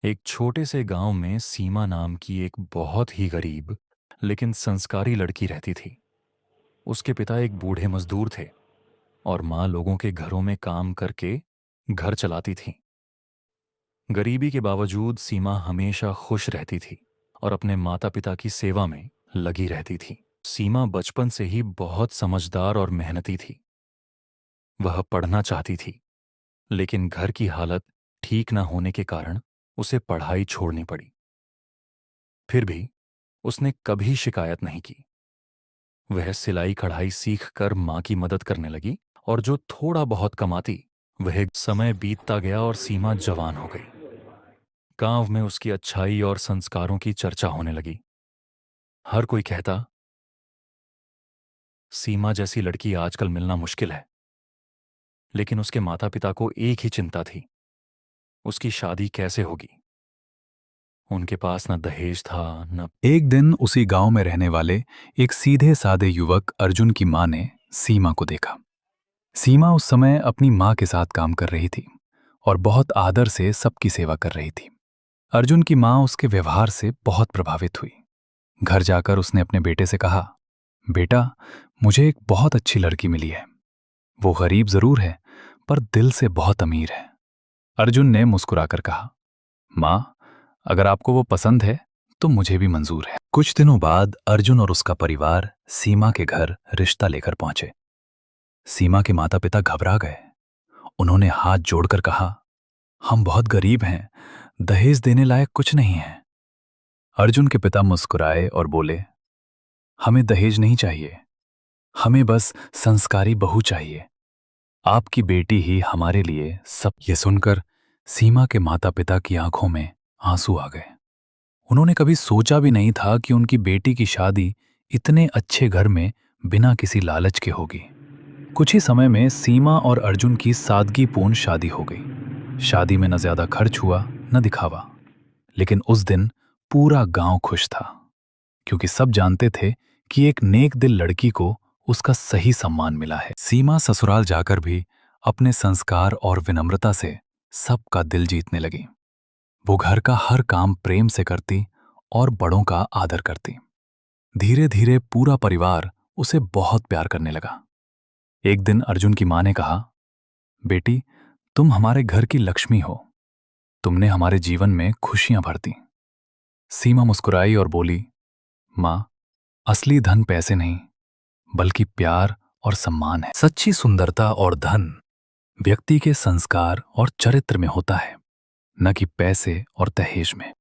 एक छोटे से गांव में सीमा नाम की एक बहुत ही गरीब लेकिन संस्कारी लड़की रहती थी। उसके पिता एक बूढ़े मजदूर थे और माँ लोगों के घरों में काम करके घर चलाती थी। गरीबी के बावजूद सीमा हमेशा खुश रहती थी और अपने माता पिता की सेवा में लगी रहती थी। सीमा बचपन से ही बहुत समझदार और मेहनती थी। वह पढ़ना चाहती थी, लेकिन घर की हालत ठीक न होने के कारण उसे पढ़ाई छोड़नी पड़ी। फिर भी उसने कभी शिकायत नहीं की। वह सिलाई कढ़ाई सीख कर माँ की मदद करने लगी और जो थोड़ा बहुत कमाती, वह समय बीतता गया और सीमा जवान हो गई। गांव में उसकी अच्छाई और संस्कारों की चर्चा होने लगी। हर कोई कहता, सीमा जैसी लड़की आजकल मिलना मुश्किल है। लेकिन उसके माता पिता को एक ही चिंता थी, उसकी शादी कैसे होगी। उनके पास न दहेज था न। एक दिन उसी गांव में रहने वाले एक सीधे साधे युवक अर्जुन की मां ने सीमा को देखा। सीमा उस समय अपनी मां के साथ काम कर रही थी और बहुत आदर से सबकी सेवा कर रही थी। अर्जुन की मां उसके व्यवहार से बहुत प्रभावित हुई। घर जाकर उसने अपने बेटे से कहा, बेटा, मुझे एक बहुत अच्छी लड़की मिली है। वो गरीब जरूर है, पर दिल से बहुत अमीर है। अर्जुन ने मुस्कुराकर कहा, मां, अगर आपको वो पसंद है तो मुझे भी मंजूर है। कुछ दिनों बाद अर्जुन और उसका परिवार सीमा के घर रिश्ता लेकर पहुंचे। सीमा के माता पिता घबरा गए। उन्होंने हाथ जोड़कर कहा, हम बहुत गरीब हैं, दहेज देने लायक कुछ नहीं है। अर्जुन के पिता मुस्कुराए और बोले, हमें दहेज नहीं चाहिए, हमें बस संस्कारी बहू चाहिए। आपकी बेटी ही हमारे लिए सब। ये सुनकर सीमा के माता पिता की आंखों में आंसू आ गए। उन्होंने कभी सोचा भी नहीं था कि उनकी बेटी की शादी इतने अच्छे घर में बिना किसी लालच के होगी। कुछ ही समय में सीमा और अर्जुन की सादगीपूर्ण शादी हो गई। शादी में न ज्यादा खर्च हुआ न दिखावा, लेकिन उस दिन पूरा गांव खुश था, क्योंकि सब जानते थे कि एक नेक दिल लड़की को उसका सही सम्मान मिला है। सीमा ससुराल जाकर भी अपने संस्कार और विनम्रता से सबका दिल जीतने लगी। वो घर का हर काम प्रेम से करती और बड़ों का आदर करती। धीरे धीरे पूरा परिवार उसे बहुत प्यार करने लगा। एक दिन अर्जुन की मां ने कहा, बेटी, तुम हमारे घर की लक्ष्मी हो, तुमने हमारे जीवन में खुशियां भर दी। सीमा मुस्कुराई और बोली, मां, असली धन पैसे नहीं, बल्कि प्यार और सम्मान है। सच्ची सुंदरता और धन व्यक्ति के संस्कार और चरित्र में होता है, न कि पैसे और दहेज में।